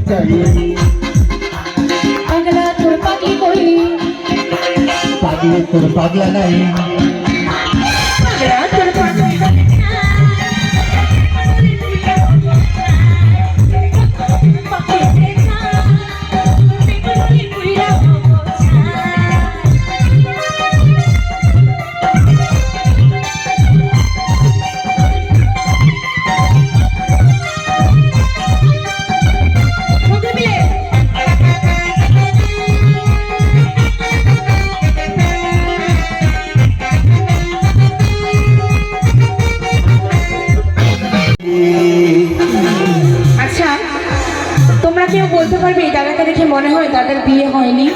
চাই। পাগলা তোর পাগলি কই, পাগলি তোর পাগলা নাই। পাগলা তোর পাগলি কই, কেউ বলতে পারবে এই দাদাকে দেখে মনে হয় দাদার বিয়ে হয়নি?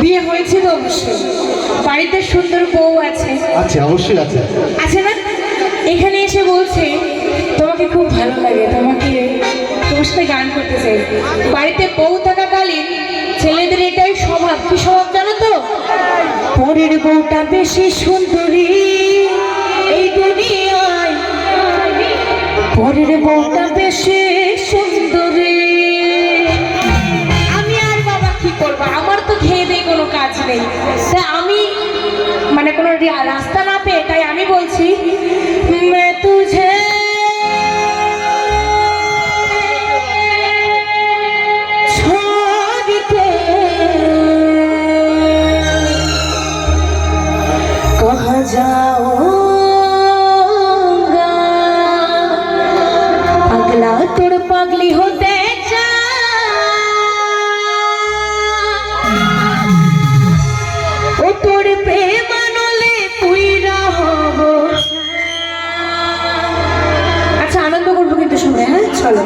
বিয়ে হয়েছে তো অবশ্যই, বাড়িতে সুন্দর বউ আছে। আচ্ছা, অবশ্যই আছে। আছে না? এখানে এসে বলছে তোমাকে খুব ভালো লাগে, তোমাকে তোমার সাথে গান করতে চাই। বাড়িতে বউ থাকাকালীন ছেলেদের এটাই স্বভাব। কি স্বভাব জানো তো? পরের বউটা বেশি সুন্দরী এই দুনিয়ায়, পরের বউটা বেশি সুন্দরী। আমি আর বাবা কি করবো, আমার তো খেয়ে দিয়ে কোনো কাজ নেই, তা আমি মানে কোনো রাস্তা না পেয়ে তাই আমি বলছি मैं तुझे छोड़ के कहाँ जाऊंगा, पगला तोड़ पगली होते ओ तोड़ पे मनोले पुईरा हबो। अच्छा आनंद करबो किन्तु शुने। हाँ चलो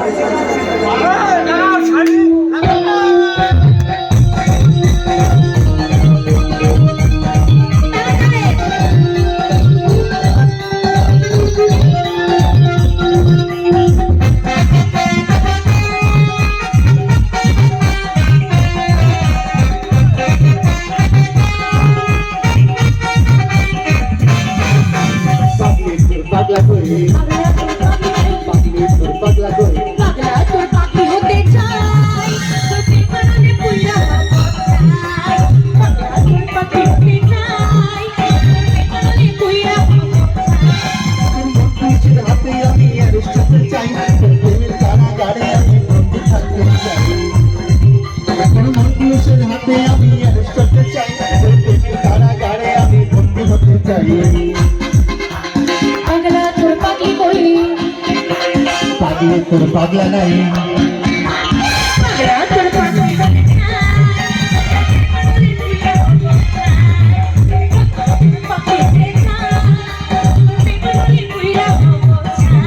পাগলা কই, পাগলি তোর পাগলা কই, পাগলা তোর পাগলি হতে চাই, তোর প্রেমানলে পুইরা হবো চাই। পাগলা তোর পাগলি হতে চাই, তোর প্রেমানলে পুইরা হবো চাই। নিজের হাতে আমি অ্যারেস্ট হতে চাই, তোর প্রেমের কারাগারে আমি বন্দী থাকতে চাই। এখন মানুষের হাতে আমি অ্যারেস্ট হতে চাই, তোর প্রেমের কারাগারে আমি বন্দী হতে চাই। পাগলা তোর পাগলি কই, পাগলি তোর পাগলা নাই। পাগলা তোর পাগলি হতে চাই, পাগলি হতে চাই, প্রেমানলে পুইরা হবো চাই।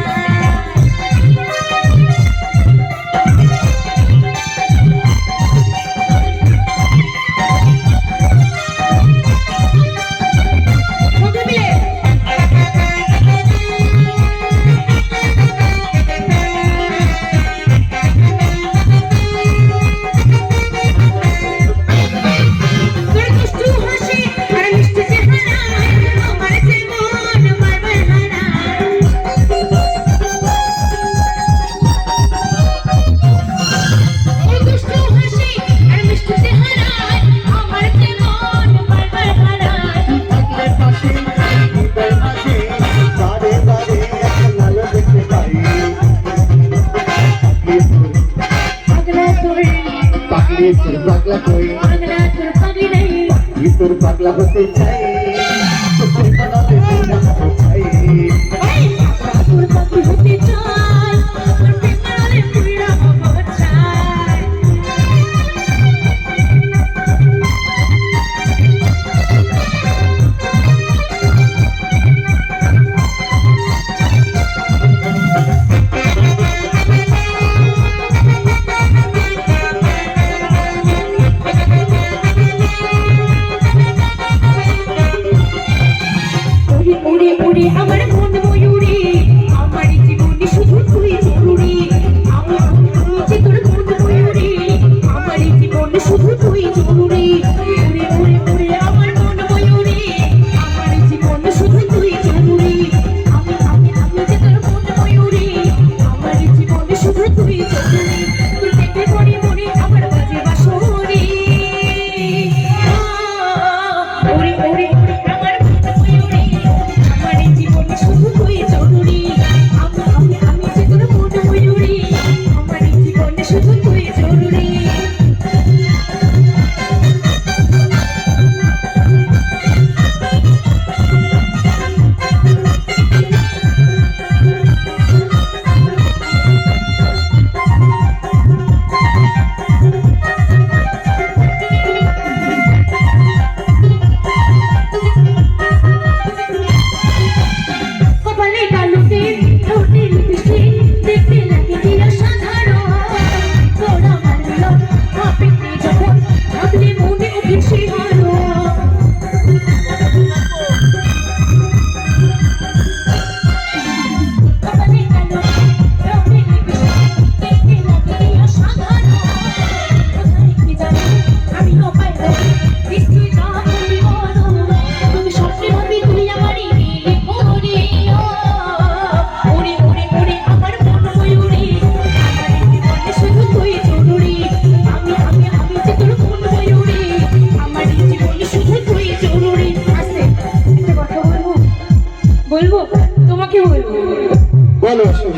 পাগলি তোর পাগলা কই, পাগলা তোর পাগলি নাই, পাগলি তোর পাগলা হতে চাই, তোর প্রেমানলে পুইরা হতে চাই। পাগলা তোর পাগলি হতে চাই, তোর প্রেমানলে পুইরা হবো চাই। উড়ে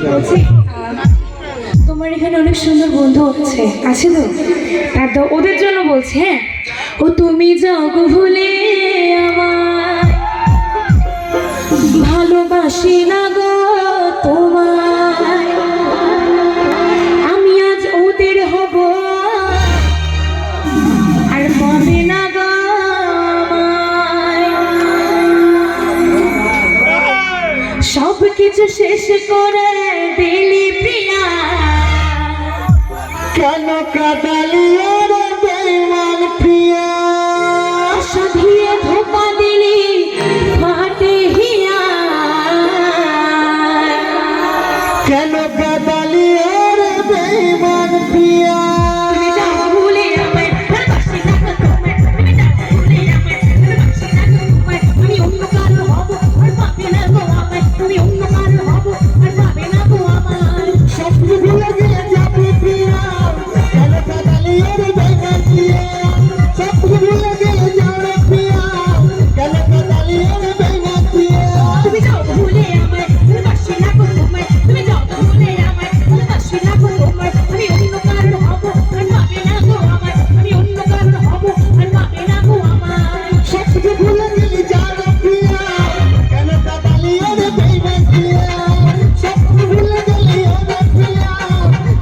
বলছি তোমার এখানে অনেক সুন্দর বন্ধু আছে তো তো ওদের জন্য বলছি। হ্যাঁ, ও তুমি যাও গো ভুলে আমার ভালোবাসি না গো তোমায়, আমি আজ ওদের হব আর পাবে না গো সব কিছু শেষ করে দিলি প্রিয়া, কেন কাঁদালি রে বেঈমান প্রিয়া, সাধিয়ে ধোকা দিলি মাটি হিয়া, কেন কাঁদালি রে বেঈমান প্রিয়া, তুমি যাও ভুলে আমায় ভালোবাসি না গো তোমায়, তুমি যাও ভুলে আমায় ভালোবাসি না গো তোমায়, আমি অন্য কারো হব আর পাবে না গো আমায়, তুমি অন্য কারো হব আর পাবে না গো আমায়। সব ভুলে গিয়ে যাবি প্রিয়া, কেন কাঁদালি রে বেঈমান প্রিয়া, সব ভুলে গিয়ে যাবে প্রিয়া, কেন কাঁদালি রে বেঈমান প্রিয়া, তুমি যাও ভুলে আমায় ভালোবাসি না গো তোমায়, তুমি যাও ভুলে আমায় ভালোবাসি না গো তোমায়, আমি অন্য কারো হব আর পাবে না গো আমায়, আমি অন্য কারো হব আর পাবে না গো আমায়। সব ভুলে গিয়ে যাবে প্রিয়া, কেন কাঁদালি রে বেঈমান প্রিয়া, সব ভুলে গিয়ে যাবে প্রিয়া,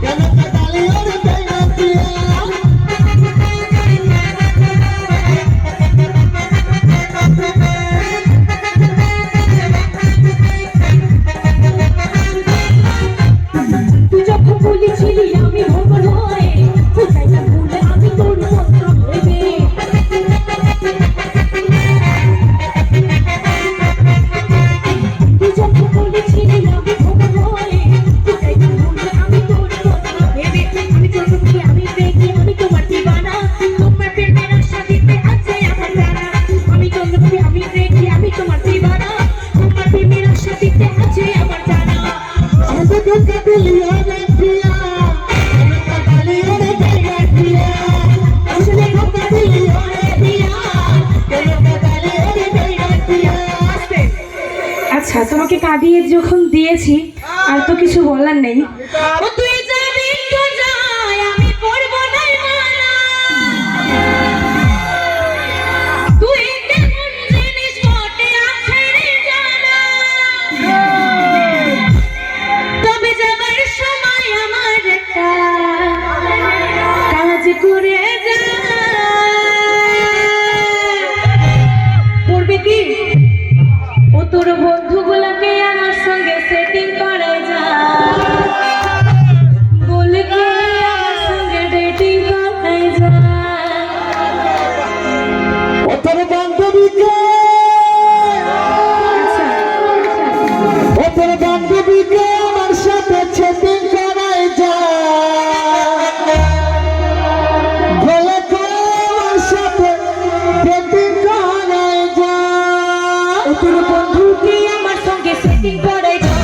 কেন কাঁদালি রে বেঈমান প্রিয়া। তুই যখন বলেছিলি আমি ভ্রমণ হয়ে কোথায় না ভুলে আমি তোর মন্ত্র ভেবে, তুই যখন বলেছিলি আমি ভ্রমণ হয়ে কোথায় না ভুলে আমি তোর মন্ত্র ভেবে, আমি চলছি আমি দেখি আমি তোমার দিবানা, তোমার প্রেমের আশা দিতে আছে আমার জানা, আমি চলছি আমি দেখি আমি তোমার দিবানা, তোমার প্রেমের আশা দিতে আছে আমার জানা। আসলে কাঁদালি রে প্রিয়া, কেন কাঁদালি রে বেঈমান প্রিয়া, আসলে কাঁদালি রে প্রিয়া, কেন কাঁদালি রে বেঈমান প্রিয়া। আচ্ছা, তোমাকে কাঁদিয়ে যখন দিয়েছি আর তো কিছু বলার নেই। ও তুই যাবি তো যাই, আমি করব না মানা, তুই কেমন জিনিস বটে আছে রে জানা, তবে যাবার সময় আমার একটা কাজ করে যা, করবে কি ও তোর বন্ধুগুলোকে আমার সঙ্গে সেটিং করে যা, বলে কি আমার সঙ্গে ডেটিং করে যা। ও তোর বান্ধবীকে, আচ্ছা, ও তোর বান্ধবীকে আমার সাথে চ্যাটিং করাই যা, বলে তো আমার সাথে চ্যাটিং করাই যা, ও তোর বন্ধুকে আমার সঙ্গে সেটিং করে যা,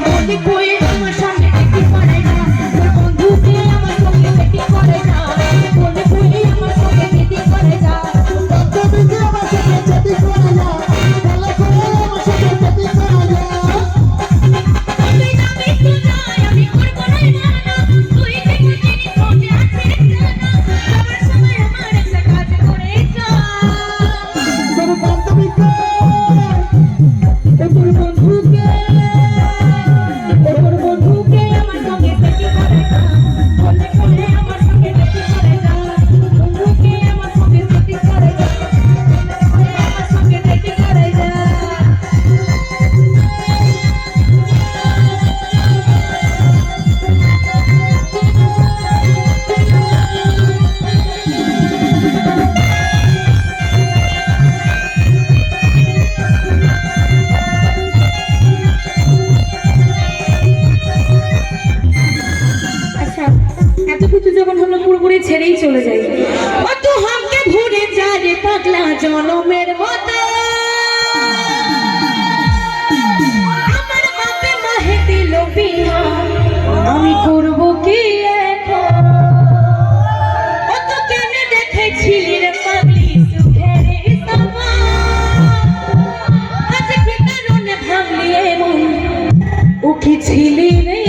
বলে কই আমার সঙ্গে ডেটিং করে যা, তোর বন্ধুকে আমার সঙ্গে সেটিং করে যা, বলে কই আমার সঙ্গে ডেটিং করে যা। বান্ধবীকে আমার সাথে চ্যাটিং করাই যা, বলে তো আমার সাথে চ্যাটিং করাই যা। তুই যাবি তো যাই, আমি করব না মানা, তুই কেমন জিনিস বটে আছে রে জানা, যাবার সময় আমার একটা কাজ করে যা। তোর বান্ধবীকে, ও তোর বন্ধুকে আমার সঙ্গে সেটিং করে যা, বলে কই আমার সঙ্গে ডেটিং করে যা, বন্ধুকে আমার সঙ্গে সেটিং করে যা, বলে কই আমার সঙ্গে ডেটিং করে যা। আচ্ছা, এত কিছু যখন হলো পুরোপুরি ছেড়েই চলে যাই। ও তো হামকে ভুলে যা রে পাগলা জনমের মতো, আমার বাপে মাহে দিল বিয়া, আমি করব কি এখন, ও তো কেনে দেখেছিলি রে পাগলি সুখের সমা, আজ কি কারণে ভাবলি এমন, ও কি ছিলি রে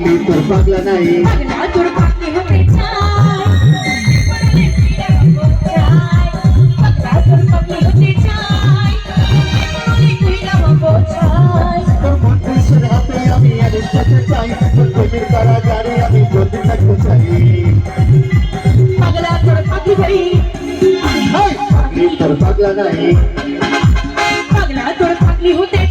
পাগলি তোর পাগলা নাই পাগলা তোর পাগলি হতে চাই পাগলা তোর পাগলি হতে চাই তুই নামাবো চাই তোর মানুষের হাতে আমি অ্যারেস্ট হতে চাই তোর প্রেমের কারাগারে আমি বন্দি থাকতে চাই পাগলা তোর পাগলি হই হাই পাগলি তোর পাগলা নাই পাগলা তোর পাগলি হতে